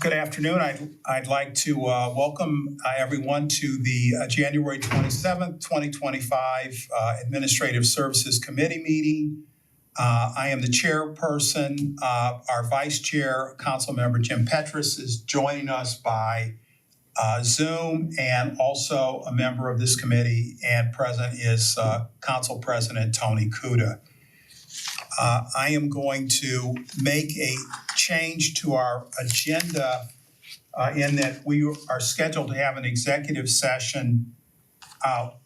Good afternoon. I'd like to welcome everyone to the January 27th, 2025 Administrative Services Committee meeting. I am the chairperson. Our vice chair, Councilmember Jim Petrus, is joining us by Zoom, and also a member of this committee and present is Council President Tony Kuda. I am going to make a change to our agenda in that we are scheduled to have an executive session.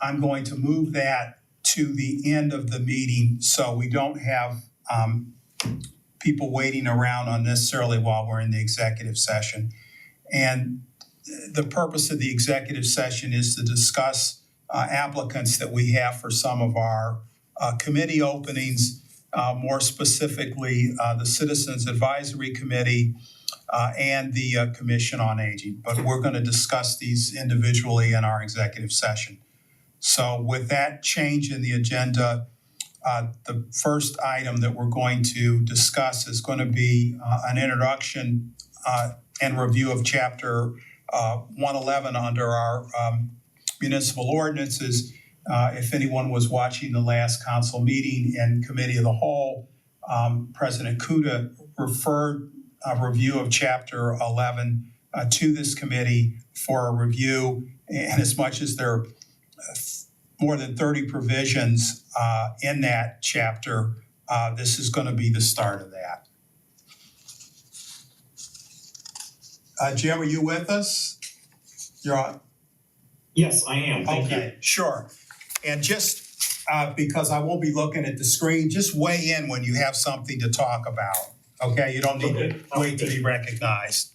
I'm going to move that to the end of the meeting so we don't have people waiting around unnecessarily while we're in the executive session. And the purpose of the executive session is to discuss applicants that we have for some of our committee openings. More specifically, the Citizens Advisory Committee and the Commission on Aging. But we're going to discuss these individually in our executive session. So with that change in the agenda, the first item that we're going to discuss is going to be an introduction and review of Chapter 111 under our municipal ordinances. If anyone was watching the last council meeting in Committee of the Whole, President Kuda referred a review of Chapter 11 to this committee for a review. And as much as there are more than 30 provisions in that chapter, this is going to be the start of that. Jim, are you with us? You're on. Yes, I am. Thank you. Sure. And just because I won't be looking at the screen, just weigh in when you have something to talk about. Okay, you don't need to wait to be recognized.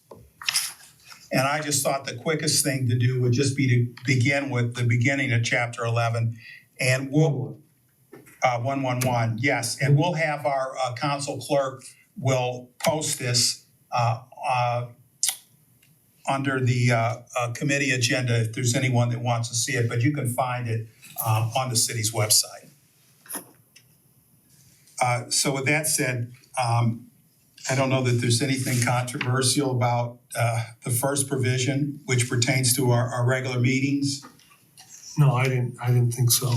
And I just thought the quickest thing to do would just be to begin with the beginning of Chapter 11. And we'll, 111, yes. And we'll have our council clerk will post this under the committee agenda if there's anyone that wants to see it, but you can find it on the city's website. So with that said, I don't know that there's anything controversial about the first provision, which pertains to our regular meetings. No, I didn't think so.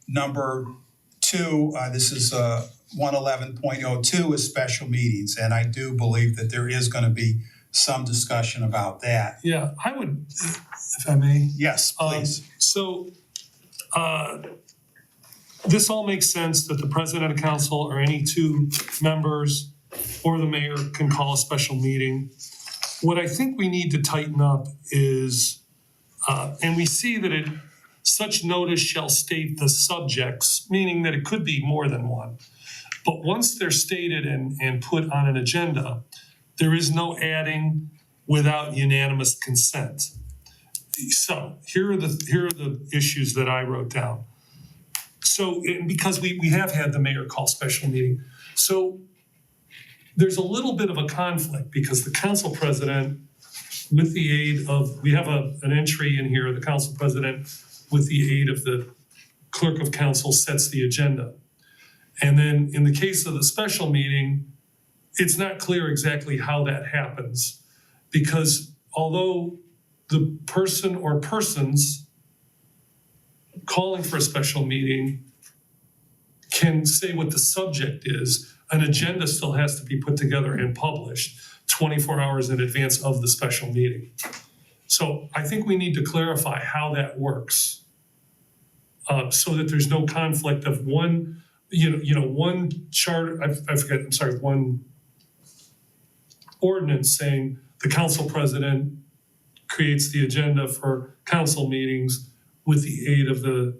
Number two, this is 111.02 is special meetings, and I do believe that there is going to be some discussion about that. Yeah, I would, if I may. Yes, please. This all makes sense that the president of council or any two members or the mayor can call a special meeting. What I think we need to tighten up is, and we see that such notice shall state the subjects, meaning that it could be more than one. But once they're stated and put on an agenda, there is no adding without unanimous consent. So here are the issues that I wrote down. So because we have had the mayor call special meeting, so there's a little bit of a conflict because the council president, with the aid of, we have an entry in here, the council president, with the aid of the clerk of council, sets the agenda. And then in the case of the special meeting, it's not clear exactly how that happens because although the person or persons calling for a special meeting can say what the subject is, an agenda still has to be put together and published 24 hours in advance of the special meeting. So I think we need to clarify how that works so that there's no conflict of one, one charter, one ordinance saying the council president creates the agenda for council meetings with the aid of the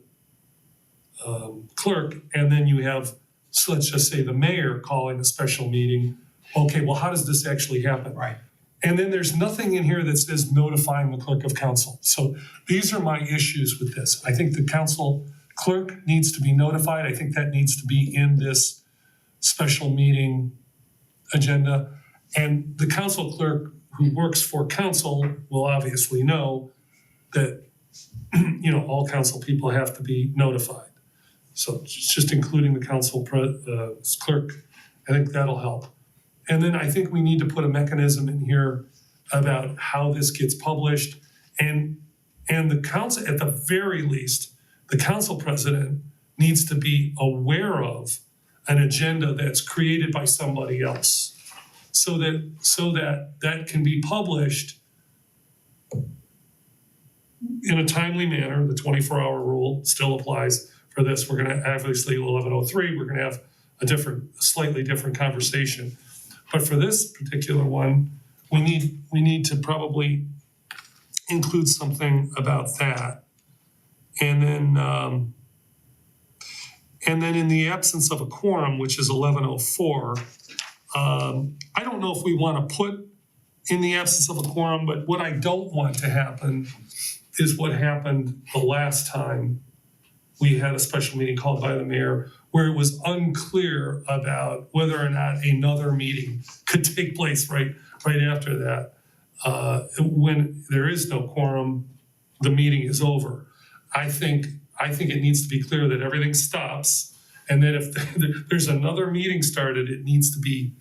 clerk, and then you have, so let's just say the mayor calling a special meeting. Okay, well, how does this actually happen? Right. And then there's nothing in here that says notifying the clerk of council. So these are my issues with this. I think the council clerk needs to be notified. I think that needs to be in this special meeting agenda. And the council clerk who works for council will obviously know that all council people have to be notified. So it's just including the council clerk I think that'll help. And then I think we need to put a mechanism in here about how this gets published. And the council, at the very least, the council president needs to be aware of an agenda that's created by somebody else, so that can be published in a timely manner. The 24-hour rule still applies for this. We're gonna, obviously, 1103, we're gonna have a slightly different conversation. But for this particular one, we need to probably include something about that. And then in the absence of a quorum, which is 1104, I don't know if we want to put in the absence of a quorum, but what I don't want to happen is what happened the last time we had a special meeting called by the mayor, where it was unclear about whether or not another meeting could take place right after that. When there is no quorum, the meeting is over. I think it needs to be clear that everything stops, and that if there's another meeting started, it needs to be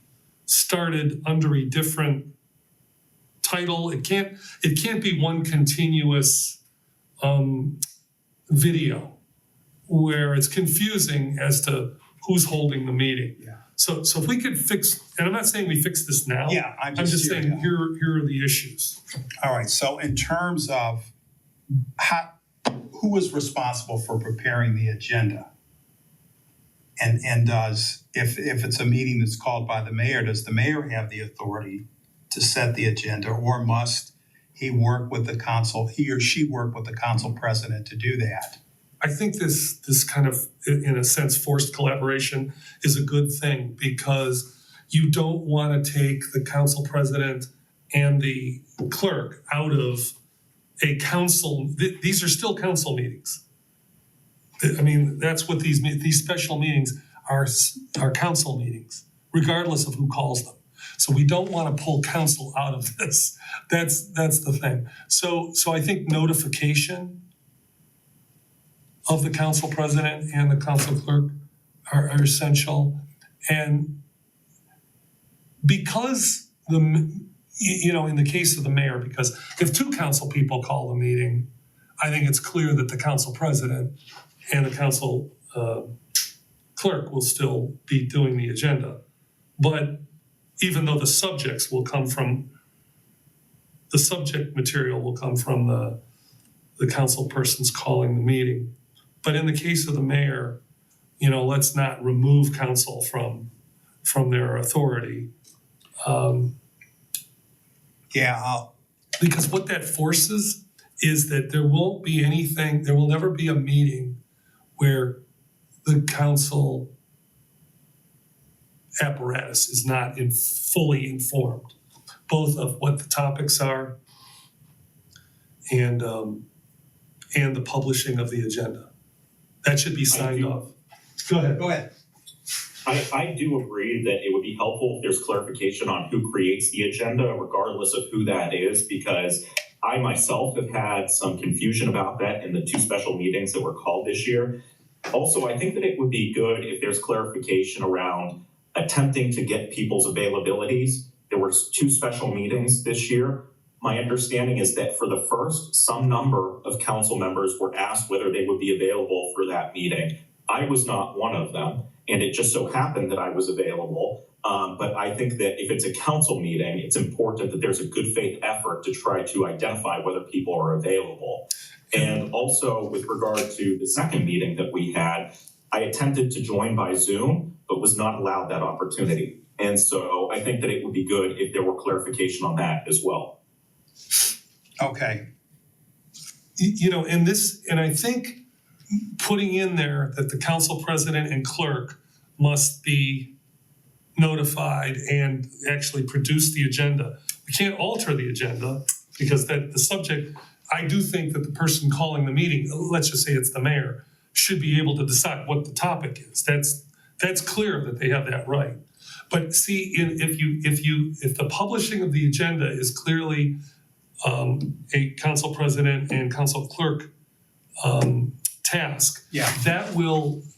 started under a different title. It can't be one continuous video where it's confusing as to who's holding the meeting. Yeah. So if we could fix, and I'm not saying we fix this now. Yeah, I'm just saying here are the issues. All right, so in terms of who is responsible for preparing the agenda? And does, if it's a meeting that's called by the mayor, does the mayor have the authority to set the agenda, or must he work with the council, he or she work with the council president to do that? I think this kind of, in a sense, forced collaboration is a good thing, because you don't want to take the council president and the clerk out of a council. These are still council meetings. I mean, that's what these special meetings are council meetings, regardless of who calls them. So we don't want to pull council out of this. That's the thing. So I think notification of the council president and the council clerk are essential. And because in the case of the mayor, because if two council people call the meeting, I think it's clear that the council president and the council clerk will still be doing the agenda. But even though the subject material will come from the council persons calling the meeting. But in the case of the mayor, let's not remove council from their authority. Because what that forces is that there will never be a meeting where the council apparatus is not fully informed, both of what the topics are and the publishing of the agenda. That should be signed off. Go ahead. I do agree that it would be helpful if there's clarification on who creates the agenda, regardless of who that is, because I myself have had some confusion about that in the two special meetings that were called this year. Also, I think that it would be good if there's clarification around attempting to get people's availabilities. There were two special meetings this year. My understanding is that for the first, some number of council members were asked whether they would be available for that meeting. I was not one of them, and it just so happened that I was available. But I think that if it's a council meeting, it's important that there's a good faith effort to try to identify whether people are available. And also with regard to the second meeting that we had, I attempted to join by Zoom, but was not allowed that opportunity. And so I think that it would be good if there were clarification on that as well. Okay. And I think putting in there that the council president and clerk must be notified and actually produce the agenda. We can't alter the agenda because the subject, I do think that the person calling the meeting, let's just say it's the mayor, should be able to decide what the topic is. That's clear that they have that right. But see, if the publishing of the agenda is clearly a council president and council clerk task, Yeah.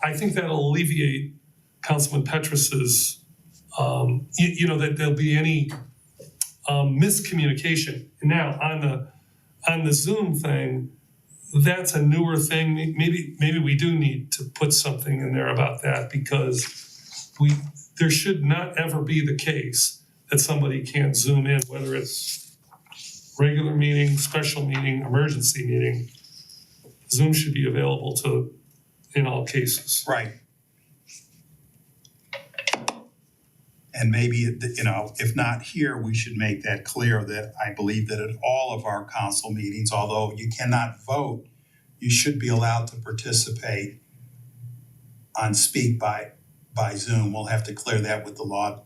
I think that'll alleviate Councilman Petrus's you know, that there'll be any miscommunication. Now, on the Zoom thing, that's a newer thing. Maybe we do need to put something in there about that, because there should not ever be the case that somebody can't Zoom in, whether it's regular meeting, special meeting, emergency meeting. Zoom should be available in all cases. Right. And maybe, you know, if not here, we should make that clear that I believe that at all of our council meetings, although you cannot vote, you should be allowed to participate on speak by Zoom. We'll have to clear that with the law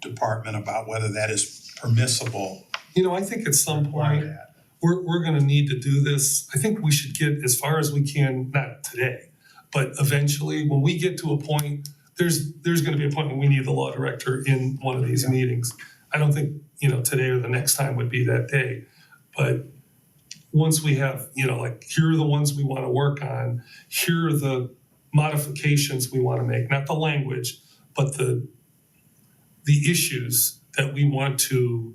department about whether that is permissible. You know, I think at some Require point, that. we're gonna need to do this. I think we should get as far as we can, not today, but eventually, when we get to a point, there's gonna be a point when we need the law director in one of these Yeah. meetings. I don't think, you know, today or the next time would be that day, but once we have, you know, like, here are the ones we wanna work on, here are the modifications we wanna make, not the language, but the issues that we want to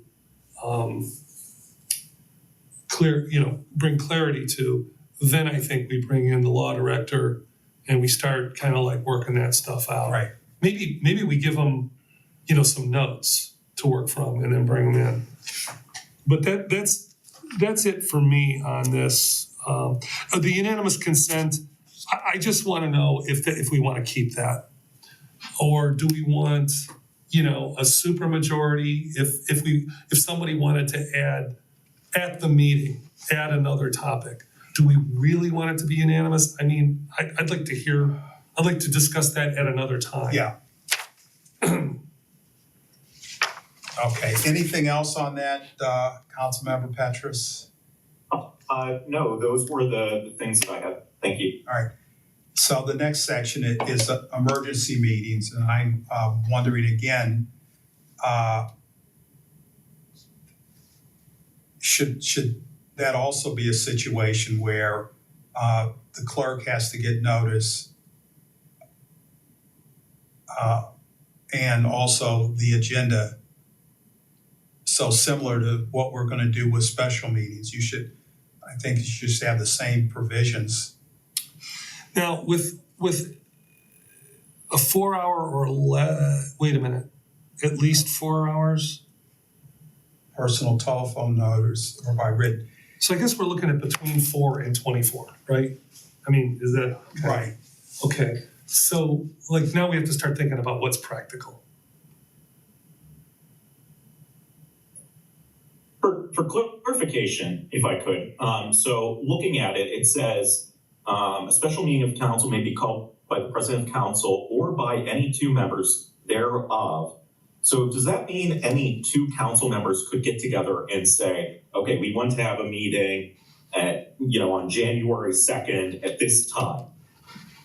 bring clarity to, then I think we bring in the law director and we start kind of like working that stuff out. Right. Maybe we give them, you know, some notes to work from and then bring them in. But that's it for me on this. The unanimous consent, I just want to know if we want to keep that, or do we want, you know, a supermajority? If somebody wanted to add at the meeting, add another topic, do we really want it to be unanimous? I mean, I'd like to discuss that at another time. Yeah. Okay, anything else on that, Councilmember Petrus? No, those were the things that I had. Thank you. All right. So the next section is emergency meetings, and I'm wondering again, should that also be a situation where the clerk has to get notice and also the agenda? So similar to what we're going to do with special meetings, I think you should have the same provisions. Now, with a 4 hour or less, wait a minute, at least 4 hours? Personal telephone notice or by written. So I guess we're looking at between 4 and 24, right? I mean, is that? Okay. Right. Okay, so like now we have to start thinking about what's practical. For clarification, if I could, so looking at it, it says, a special meeting of council may be called by the president of council or by any two members thereof. So does that mean any two council members could get together and say, okay, we want to have a meeting at, you know, on January 2nd at this time?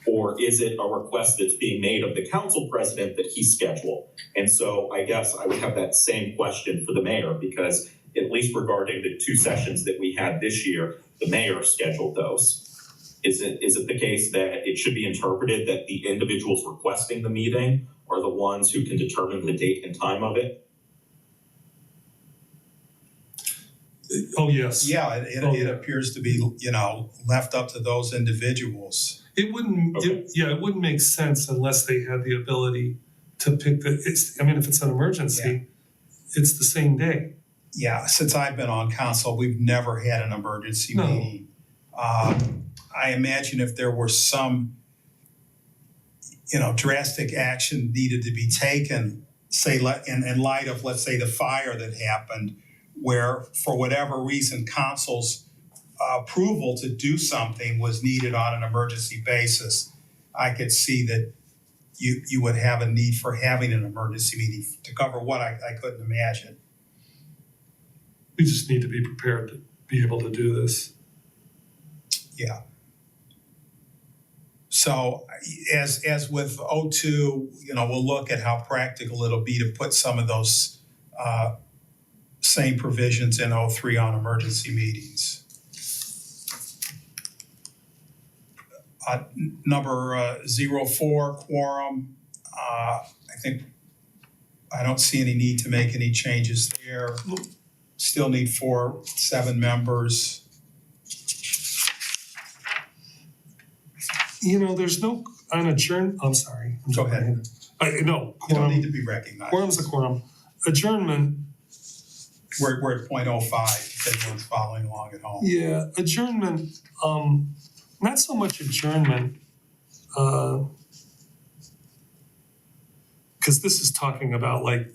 Or is it a request that's being made of the council president that he schedule? And so I guess I would have that same question for the mayor, because at least regarding the two sessions that we had this year, the mayor scheduled those. Is it the case that it should be interpreted that the individuals requesting the meeting are the ones who can determine the date and time of it? Oh, yes. Yeah, it appears to be, you know, left up to those individuals. It wouldn't, Okay. it wouldn't make sense unless they had the ability to pick if it's an emergency, it's the same day. Yeah, since I've been on council, we've never had an emergency No. meeting. I imagine if there were some, you know, drastic action needed to be taken, say in light of, let's say, the fire that happened, where for whatever reason council's approval to do something was needed on an emergency basis, I could see that you would have a need for having an emergency meeting to cover what I couldn't imagine. We just need to be prepared to be able to do this. Yeah. So as with O2, you know, we'll look at how practical it'll be to put some of those same provisions in O3 on emergency meetings. Number 04, quorum. I think I don't see any need to make any changes there. Still need 7 members. You know, there's no, on I'm sorry. I'm Go ahead. No, You don't need quorum, to be recognized. quorum's a quorum. Adjournment, We're at .05, if anyone's following along at home. yeah, adjournment, not so much adjournment, because this is talking about like,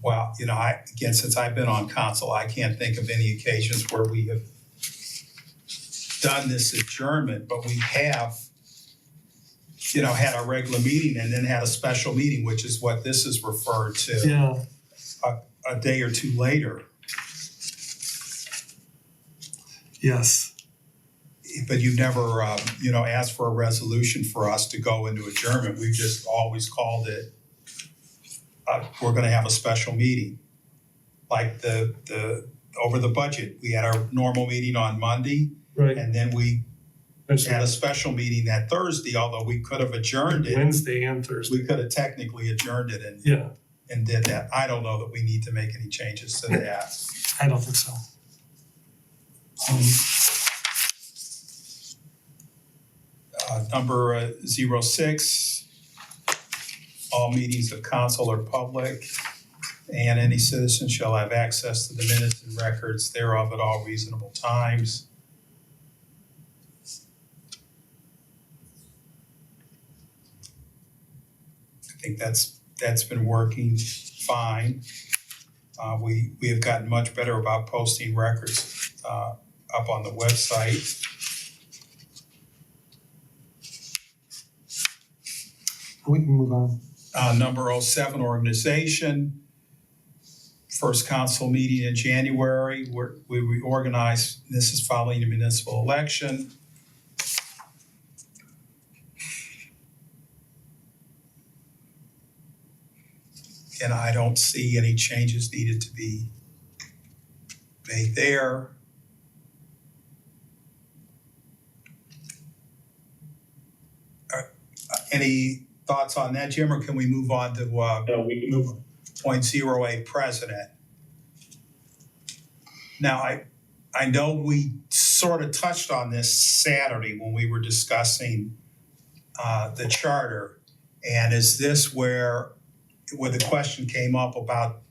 Well, again, since I've been on council, I can't think of any occasions where we have done this adjournment, but we have, had a regular meeting and then had a special meeting, which is what this is referred to, yeah, a day or two later. yes. But you never, asked for a resolution for us to go into adjournment. We've just always called it, we're gonna have a special meeting. Like over the budget, we had our normal meeting on Monday, Right. and then we had a special meeting that Thursday, although we could have adjourned it. Wednesday and Thursday, We could have technically adjourned it yeah, and did that. I don't know that we need to make any changes to that. I don't think so. Number 06, all meetings of council are public, and any citizen shall have access to the minutes and records thereof at all reasonable times. I think that's been working fine. We have gotten much better about posting records up on the website. We can move on. Number 07, organization. First council meeting in January, we reorganized. This is following the municipal election. And I don't see any changes needed to be made there. Any thoughts on that, Jim, or can we move on to No, we can move on. 0.08 president? Now, I know we sort of touched on this Saturday when we were discussing the charter. And is this where the question came up about,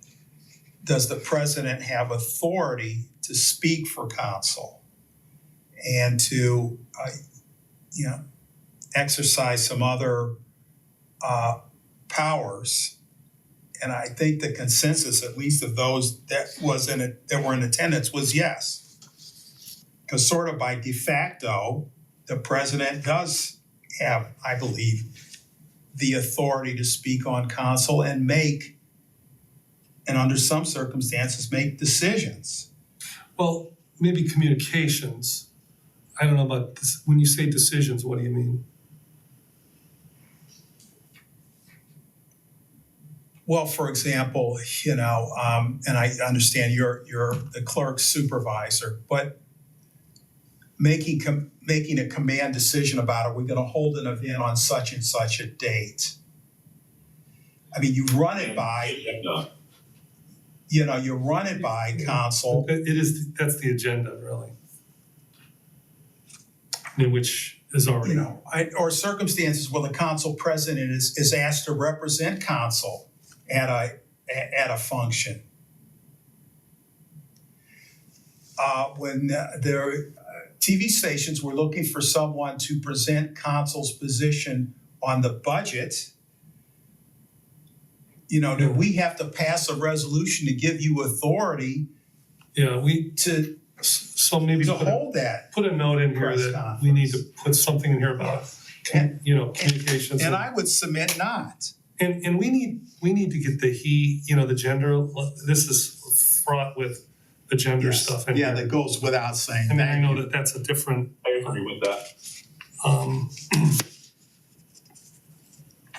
does the president have authority to speak for council and to, exercise some other powers? And I think the consensus, at least of those that were in attendance, was yes. Because sort of by de facto, the president does have, I believe, the authority to speak on council and under some circumstances, make decisions. Well, maybe communications. I don't know about this. When you say decisions, what do you mean? Well, for example, and I understand you're the clerk's supervisor, but making a command decision about, are we going to hold an event on such and such a date? I mean, you run it by, you run it by council. That's the agenda, really. Which is already. Or circumstances where the council president is asked to represent council at a function. When their TV stations were looking for someone to present council's position on the budget, do we have to pass a resolution to give you authority Yeah, so maybe to hold that? put a note in here press that conference. we need to put something in here about, communications. And I would submit not. And we need to get the gender, this is fraught with the gender Yes. stuff in Yeah, here. that goes without saying. I mean, I Thank know you. that that's a different, I agree with that.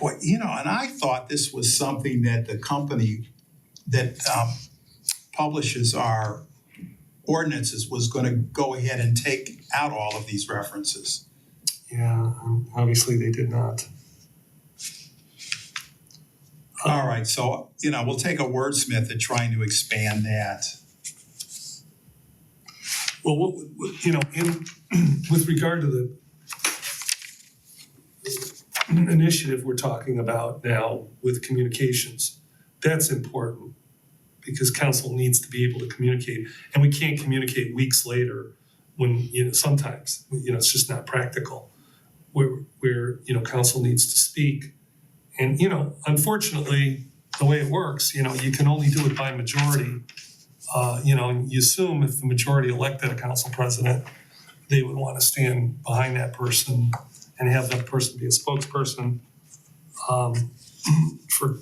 Well, and I thought this was something that the company that publishes our ordinances was going to go ahead and take out all of these references. Yeah, obviously they did not. All right, so, we'll take a wordsmith at trying to expand that. Well, with regard to the initiative we're talking about now with communications, that's important because council needs to be able to communicate, and we can't communicate weeks later when, sometimes, it's just not practical. Where council needs to speak. And, unfortunately, the way it works, you can only do it by majority. And you assume if the majority elected a council president, they would want to stand behind that person and have that person be a spokesperson for,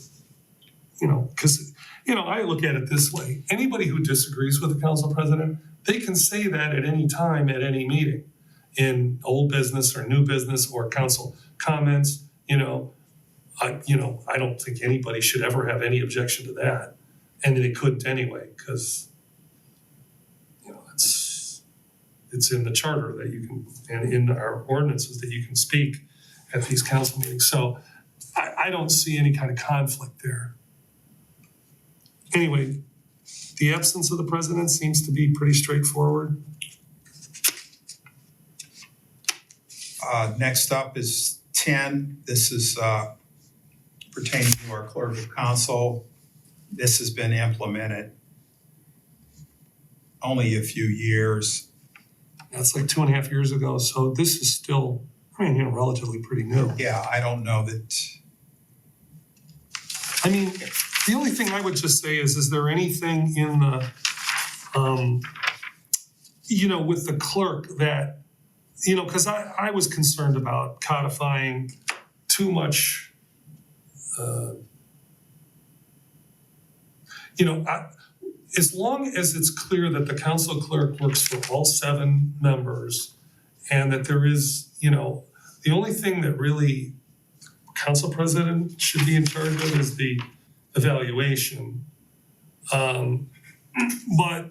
because, I look at it this way. Anybody who disagrees with the council president, they can say that at any time, at any meeting, in old business or new business or council comments. I don't think anybody should ever have any objection to that. And they couldn't anyway, because, it's in the charter that you can, and in our ordinances that you can speak at these council meetings. So I don't see any kind of conflict there. Anyway, the absence of the president seems to be pretty straightforward. Next up is 10. This is pertaining to our clerk of council. This has been implemented only a few years. That's like 2.5 years ago. So this is still, relatively pretty new. Yeah, I don't know that. The only thing I would just say is there anything in the, with the clerk that, because I was concerned about codifying too much, as long as it's clear that the council clerk works for all 7 members and that there is, the only thing that really council president should be in charge of is the evaluation. But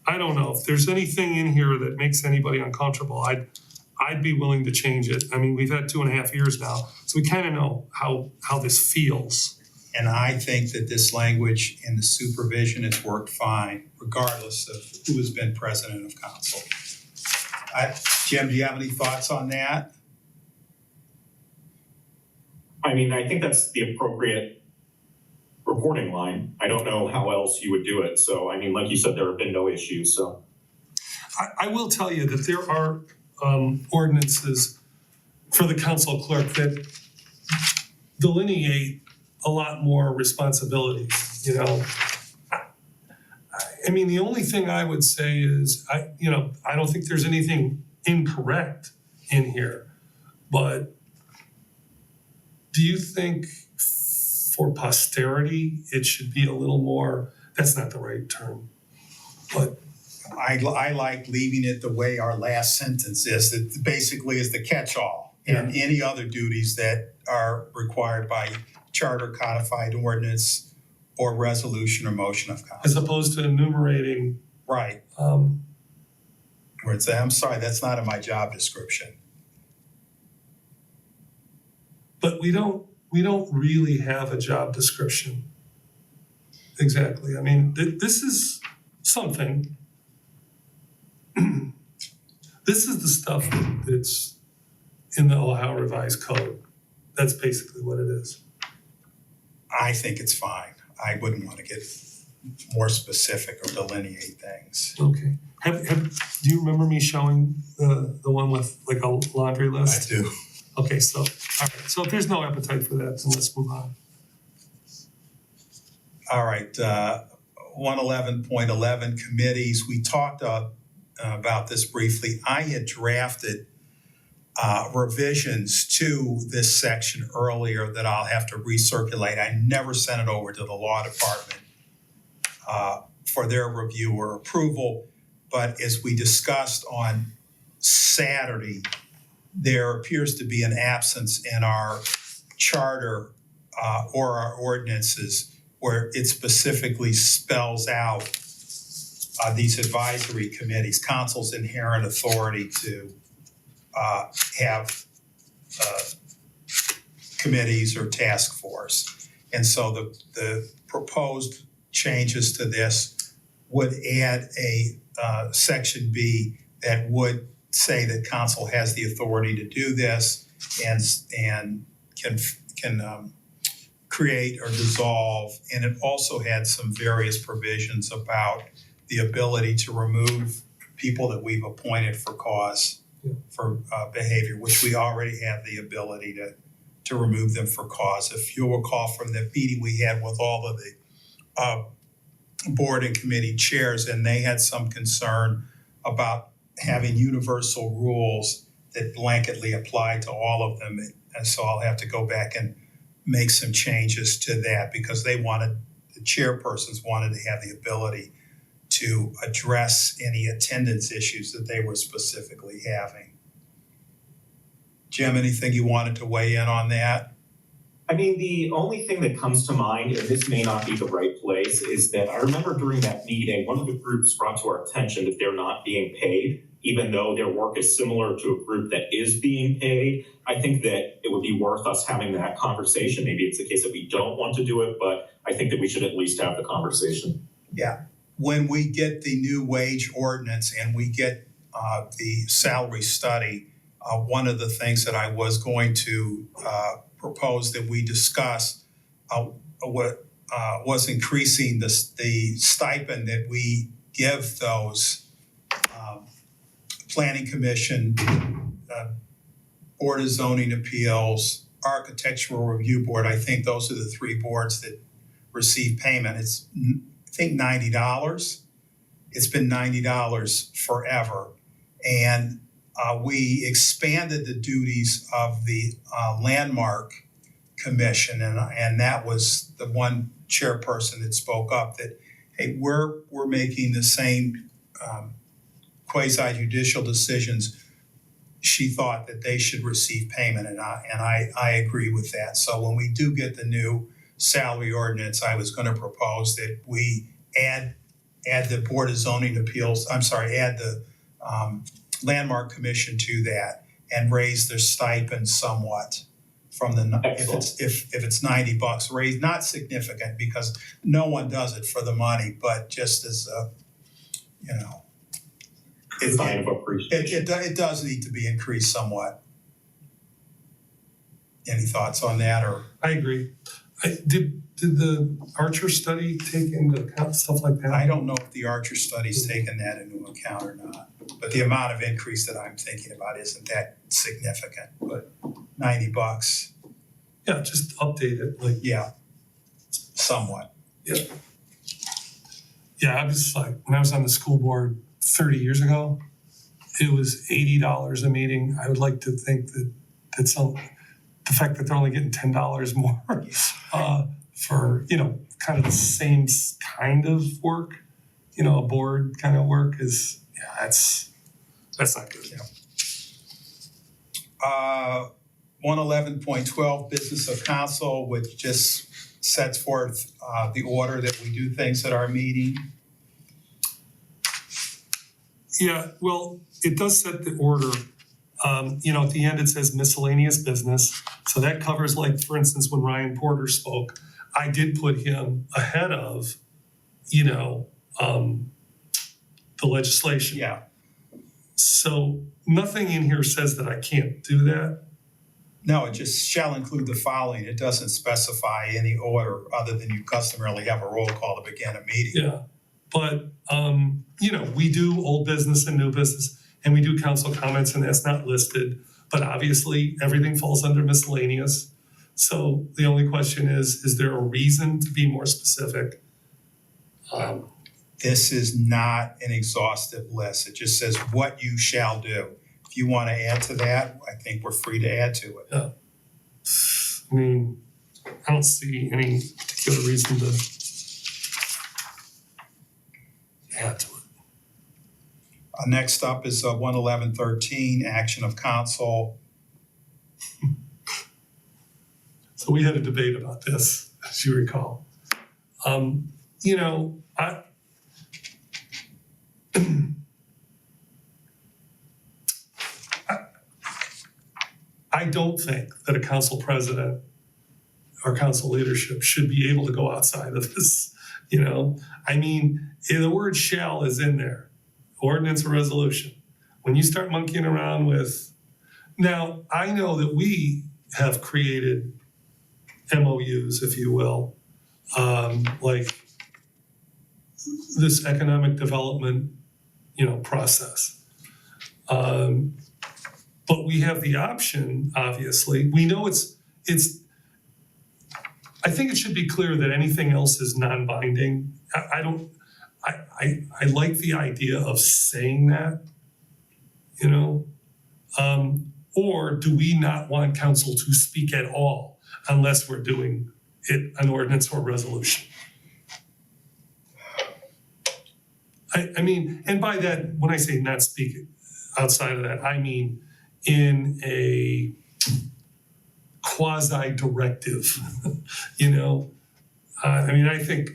I don't know if there's anything in here that makes anybody uncomfortable. I'd be willing to change it. We've had 2.5 years now, so we kind of know how this feels. And I think that this language in the supervision has worked fine, regardless of who has been president of council. Jim, do you have any thoughts on that? I think that's the appropriate reporting line. I don't know how else you would do it. So, like you said, there have been no issues, so. I will tell you that there are ordinances for the council clerk that delineate a lot more responsibilities, the only thing I would say is, I don't think there's anything incorrect in here, but do you think for posterity, it should be a little more, that's not the right term, but I like leaving it the way our last sentence is. That basically is the catch-all. And any other duties that are required by charter, codified ordinance, or resolution or motion of council. as opposed to enumerating. Right. Where it's, I'm sorry, that's not in my job description. But we don't really have a job description. Exactly. This is something. This is the stuff that's in the Ohio Revised Code. That's basically what it is. I think it's fine. I wouldn't want to get more specific or delineate things. Okay. Do you remember me showing the one with like a laundry list? I do. Okay, so, all right. So if there's no appetite for that, then let's move on. All right, 111.11 committees. We talked about this briefly. I had drafted revisions to this section earlier that I'll have to recirculate. I never sent it over to the law department for their review or approval. But as we discussed on Saturday, there appears to be an absence in our charter or our ordinances where it specifically spells out these advisory committees, council's inherent authority to have committees or task force. And so the proposed changes to this would add a section B that would say that council has the authority to do this and can create or dissolve. And it also had some various provisions about the ability to remove people that we've appointed for cause for behavior, which we already have the ability to remove them for cause. If you'll recall from the meeting we had with all of the board and committee chairs, and they had some concern about having universal rules that blanketly apply to all of them. And so I'll have to go back and make some changes to that because the chairpersons wanted to have the ability to address any attendance issues that they were specifically having. Jim, anything you wanted to weigh in on that? I mean, the only thing that comes to mind, and this may not be the right place, is that I remember during that meeting, one of the groups brought to our attention that they're not being paid, even though their work is similar to a group that is being paid. I think that it would be worth us having that conversation. Maybe it's the case that we don't want to do it, but I think that we should at least have the conversation. Yeah. When we get the new wage ordinance and we get the salary study, one of the things that I was going to propose that we discuss was increasing the stipend that we give those planning commission, board of zoning appeals, architectural review board. I think those are the three boards that receive payment. It's I think $90. It's been $90 forever. And we expanded the duties of the Landmark Commission, and that was the one chairperson that spoke up that, hey, we're making the same quasi-judicial decisions. She thought that they should receive payment, and I agree with that. So when we do get the new salary ordinance, I was going to propose that we add the Board of Zoning Appeals, add the Landmark Commission to that and raise their stipend somewhat from the, if it's $90, raise, not significant because no one does it for the money, but just as a, Sign of appreciation. it does need to be increased somewhat. Any thoughts on that or? I agree. Did the Archer study take into account stuff like that? I don't know if the Archer study's taken that into account or not, but the amount of increase that I'm thinking about isn't that significant, but $90. Yeah, just update it, like, Yeah, somewhat. yeah, I was like, when I was on the school board 30 years ago, it was $80 a meeting. I would like to think that the fact that they're only getting $10 more for, kind of the same kind of work, a board kind of work is, that's not good. Yeah. 111.12 Business of Council, which just sets forth the order that we do things at our meeting. Yeah, well, it does set the order. At the end, it says miscellaneous business. So that covers, like, for instance, when Ryan Porter spoke, I did put him ahead of, the legislation. Yeah. So nothing in here says that I can't do that. No, it just shall include the following. It doesn't specify any order other than you customarily have a roll call to begin a meeting. Yeah, but, we do old business and new business, and we do council comments, and that's not listed. But obviously, everything falls under miscellaneous. So the only question is there a reason to be more specific? This is not an exhaustive list. It just says what you shall do. If you want to add to that, I think we're free to add to it. Yeah. I mean, I don't see any particular reason to add to it. Next up is 111.13, action of council. So we had a debate about this, as you recall. You know, I don't think that a council president or council leadership should be able to go outside of this, you know? I mean, the word shall is in there, ordinance or resolution. When you start monkeying around with, now, I know that we have created MOUs, if you will, like this economic development, you know, process. But we have the option, obviously. We know it's. I think it should be clear that anything else is non-binding. I like the idea of saying that, you know. Or do we not want council to speak at all unless we're doing it an ordinance or resolution? I mean, and by that, when I say not speak outside of that, I mean in a quasi-directive, you know? I mean, I think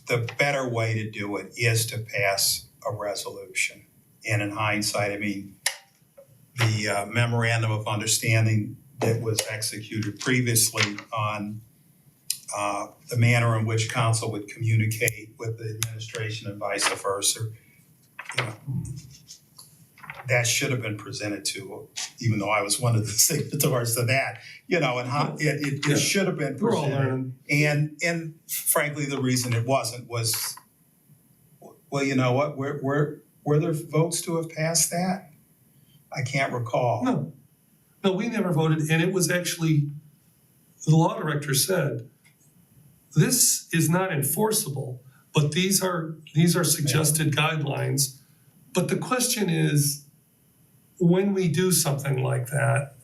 The better way to do it is to pass a resolution. And in hindsight, I mean, the memorandum of understanding that was executed previously on the manner in which council would communicate with the administration and vice versa, you know, that should have been presented to, even though I was one of the signatories to that, you know, and how it should have been we're all presented. learning. And frankly, the reason it wasn't was, well, you know what, were there votes to have passed that? I can't recall. No, we never voted, and it was actually, the law director said, this is not enforceable, but these are suggested guidelines. But the question is, when we do something like that,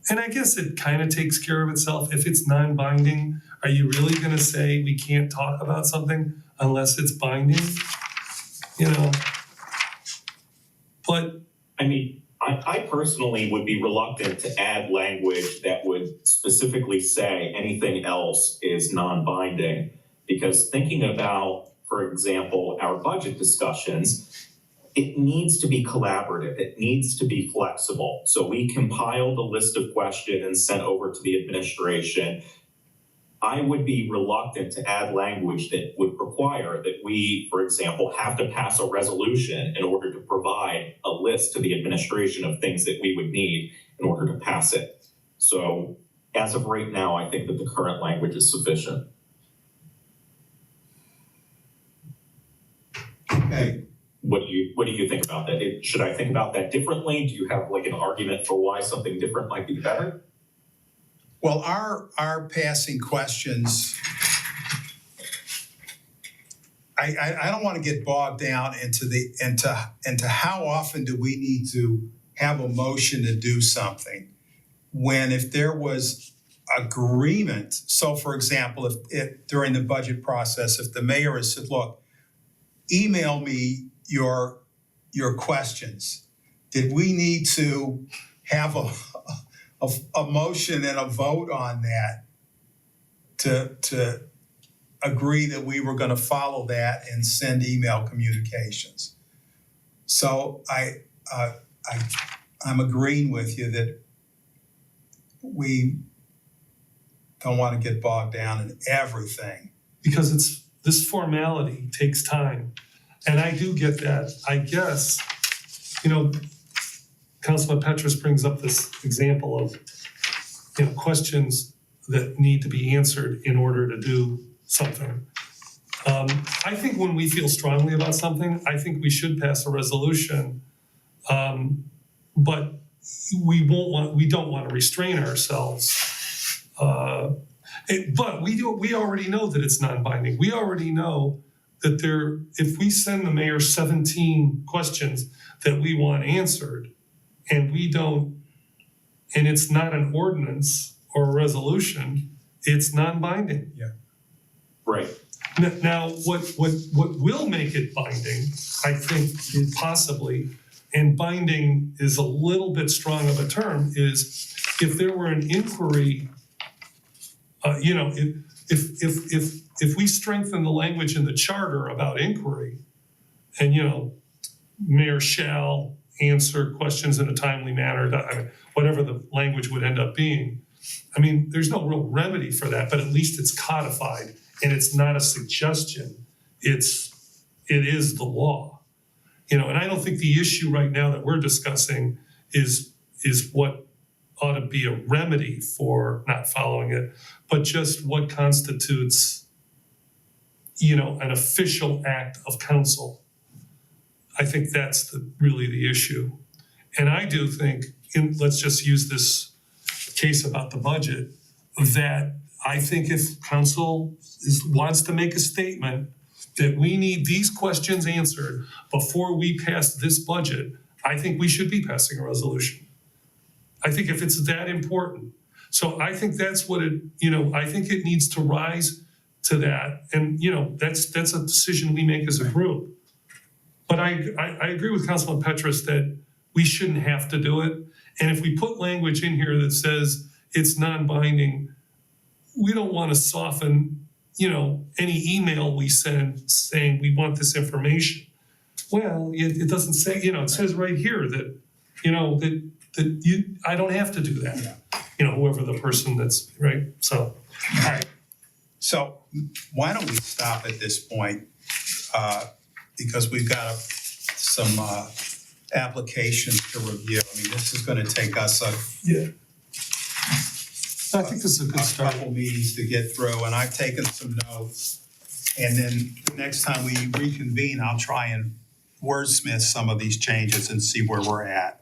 and I guess it kind of takes care of itself, if it's non-binding, are you really gonna say we can't talk about something unless it's binding? You know? But I mean, I personally would be reluctant to add language that would specifically say anything else is non-binding. Because thinking about, for example, our budget discussions, it needs to be collaborative, it needs to be flexible. So we compiled a list of questions and sent over to the administration. I would be reluctant to add language that would require that we, for example, have to pass a resolution in order to provide a list to the administration of things that we would need in order to pass it. So as of right now, I think that the current language is sufficient. Okay. What do you think about that? Should I think about that differently? Do you have like an argument for why something different might be better? Well, our passing questions, I don't want to get bogged down into how often do we need to have a motion to do something, when if there was agreement. So for example, if during the budget process, if the mayor has said, look, email me your questions, did we need to have a motion and a vote on that to agree that we were going to follow that and send email communications? So I'm agreeing with you that we don't want to get bogged down in everything. because this formality takes time. And I do get that. I guess, you know, Councilman Petrus brings up this example of, you know, questions that need to be answered in order to do something. I think when we feel strongly about something, I think we should pass a resolution. But we don't want to restrain ourselves. But we already know that it's non-binding. We already know that if we send the mayor 17 questions that we want answered, and it's not an ordinance or a resolution, it's non-binding. Yeah. Right. Now, what will make it binding, I think, is possibly, and binding is a little bit strong of a term, is if there were an inquiry You know, if we strengthen the language in the charter about inquiry and, you know, mayor shall answer questions in a timely manner, I mean, whatever the language would end up being. I mean, there's no real remedy for that, but at least it's codified and it's not a suggestion. It is the law. You know, and I don't think the issue right now that we're discussing is what ought to be a remedy for not following it, but just what constitutes, you know, an official act of council. I think that's really the issue. And I do think, let's just use this case about the budget, that I think if council wants to make a statement that we need these questions answered before we pass this budget, I think we should be passing a resolution. I think if it's that important. So I think that's what it, you know, I think it needs to rise to that. And, you know, that's a decision we make as a group. But I agree with Councilman Petrus that we shouldn't have to do it. And if we put language in here that says it's non-binding, we don't want to soften, you know, any email we send saying we want this information. Well, it doesn't say, you know, it says right here that, you know, I don't have to do that. Yeah. You know, whoever the person that's, right? So, all right. So why don't we stop at this point? Because we've got some applications to review. I mean, this is gonna take us Yeah. I think this is a good a start. couple meetings to get through, and I've taken some notes. And then the next time we reconvene, I'll try and wordsmith some of these changes and see where we're at.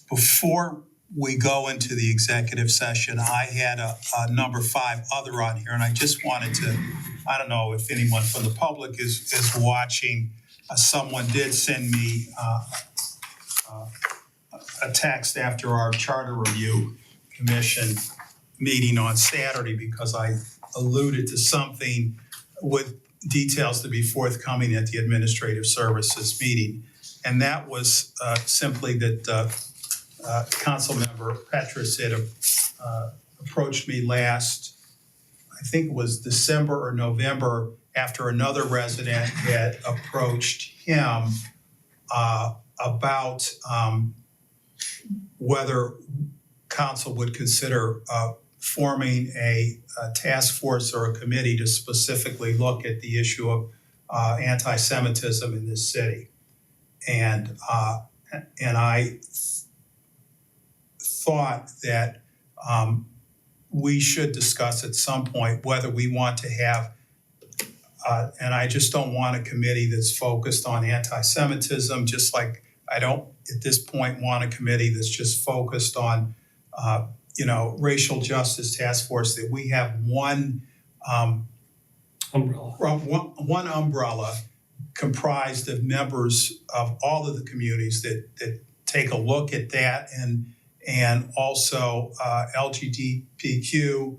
Before we go into the executive session, I had a number 5 other on here, and I just wanted to, I don't know if anyone from the public is watching. Someone did send me a text after our Charter Review Commission meeting on Saturday because I alluded to something with details to be forthcoming at the Administrative Services meeting. And that was simply that Councilmember Petrus had approached me last, I think it was December or November, after another resident had approached him about whether council would consider forming a task force or a committee to specifically look at the issue of anti-Semitism in this city. And I thought that we should discuss at some point whether we want to have, and I just don't want a committee that's focused on anti-Semitism, just like I don't at this point want a committee that's just focused on, racial justice task force, that we have one one umbrella comprised of members of all of the communities that take a look at that and also LGBTQI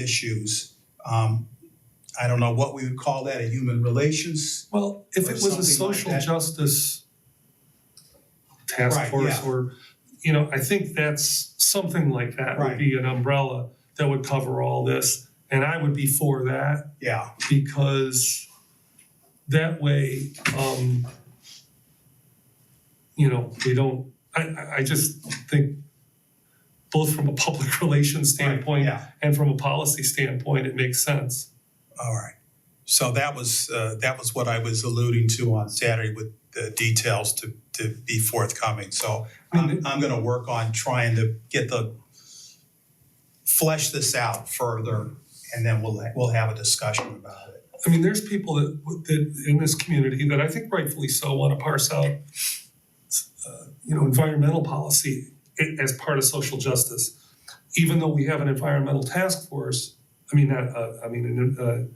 issues. I don't know what we would call that, a human relations. Well, if Or it was a something like social that. justice task Right, force yeah. or, you know, I think that's something like that would Right. be an umbrella that would cover all this. And I would be for that Yeah, because that way, we don't, I just think both from a public relations standpoint yeah. and from a policy standpoint, it makes sense. All right. So that was what I was alluding to on Saturday with the details to be forthcoming. So I'm going to work on trying to flesh this out further, and then we'll have a discussion about it. I mean, there's people that in this community that I think rightfully so want to parse out, environmental policy as part of social justice. Even though we have an environmental task force, an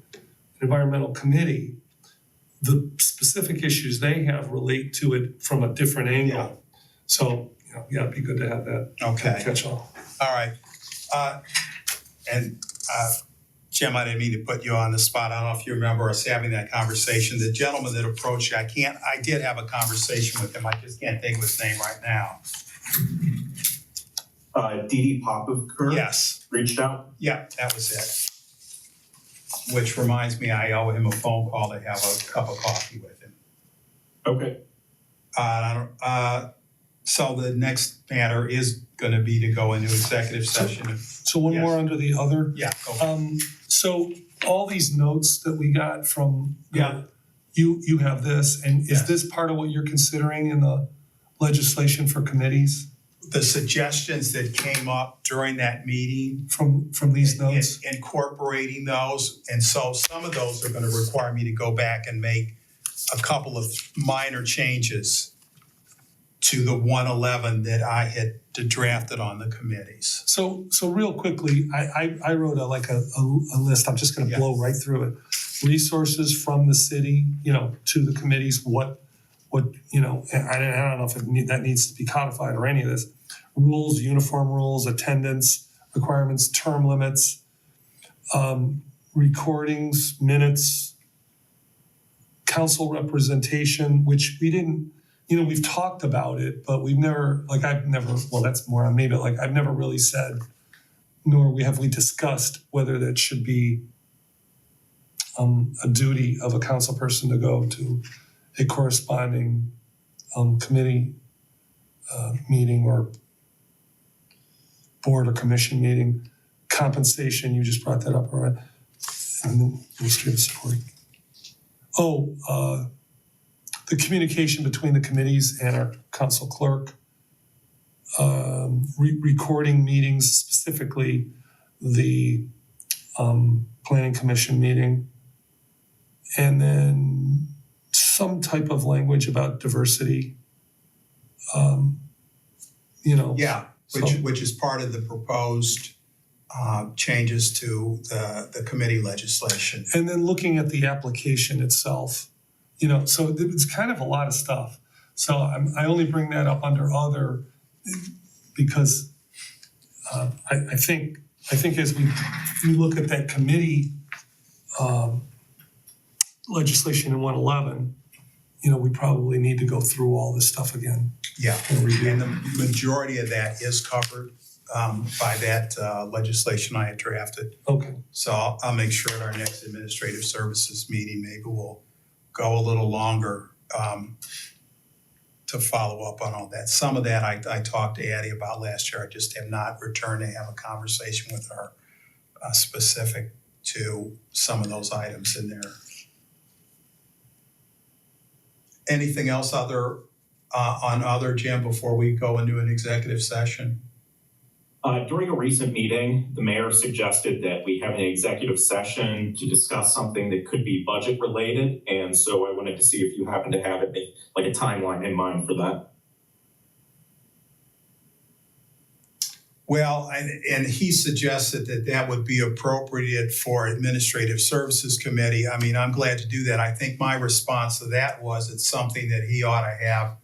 environmental committee, the specific issues they have relate to it from a different angle. Yeah. So, it'd be good to have that Okay. catch all. All right. Jim, I didn't mean to put you on the spot. I don't know if you remember us having that conversation. The gentleman that approached you, I did have a conversation with him. I just can't think of his name right now. Dee Dee Popov Yes, reached out. yeah, that was it. Which reminds me, I owe him a phone call to have a cup of coffee with him. Okay. So the next matter is gonna be to go into executive session. So one more under the other. Yeah, go ahead. So all these notes that we got from. Yeah. You have this, and is Yes. this part of what you're considering in the legislation for committees The suggestions that came up during that meeting, from these notes? incorporating those, and so some of those are gonna require me to go back and make a couple of minor changes to the 111 that I had drafted on the committees. So real quickly, I wrote a list, I'm just gonna Yeah. blow right through it. Resources from the city, to the committees, what, and I don't know if that needs to be codified or any of this. Rules, uniform rules, attendance requirements, term limits, recordings, minutes, council representation, which we didn't, we've talked about it, but we've never, that's more on me, but I've never really said, nor have we discussed whether that should be a duty of a council person to go to a corresponding committee meeting or board or commission meeting. Compensation, you just brought that up, all right? And then administrative support. The communication between the committees and our council clerk. Recording meetings, specifically the planning commission meeting. And then some type of language about diversity. Yeah, which is part of the proposed changes to the committee legislation. And then looking at the application itself, so it's kind of a lot of stuff. So I only bring that up under other because I think as we look at that committee legislation in 111, we probably need to go through all this stuff again. Yeah, and the majority of that is covered by that legislation I had drafted. Okay. So I'll make sure at our next administrative services meeting, maybe we'll go a little longer to follow up on all that. Some of that I talked to Addie about last year. I just have not returned to have a conversation with her specific to some of those items in there. Anything else on other, Jim, before we go into an executive session? During a recent meeting, the mayor suggested that we have an executive session to discuss something that could be budget related. And so I wanted to see if you happen to have a timeline in mind for that. Well, and he suggested that would be appropriate for Administrative Services Committee. I mean, I'm glad to do that. I think my response to that was it's something that he ought to have,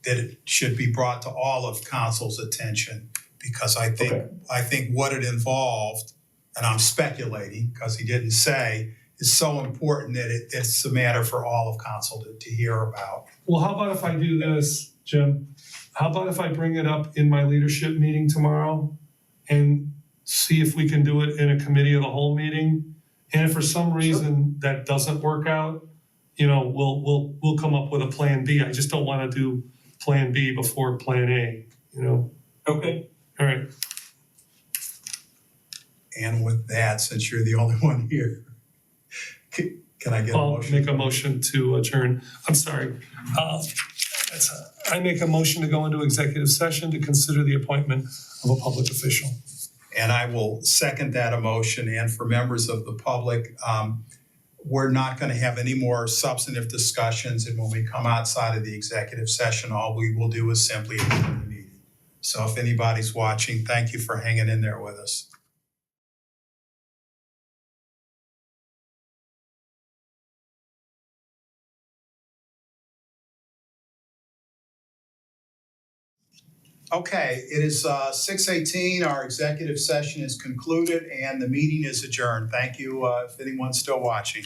that it should be brought to all of council's attention. Because I think what it involved, and I'm speculating because he didn't say, is so important that it's a matter for all of council to hear about. Well, how about if I do this, Jim? How about if I bring it up in my leadership meeting tomorrow and see if we can do it in a committee of the whole meeting? And if for some reason that doesn't work out, we'll come up with a plan B. I just don't want to do plan B before plan A, Okay. All right. And with that, since you're the only one here, can I get a motion? I'll make a motion to adjourn. I'm sorry. I make a motion to go into executive session to consider the appointment of a public official. And I will second that motion. And for members of the public, we're not going to have any more substantive discussions. And when we come outside of the executive session, all we will do is simply adjourn the meeting. So if anybody's watching, thank you for hanging in there with us. Okay, it is 6:18. Our executive session is concluded and the meeting is adjourned. Thank you if anyone's still watching.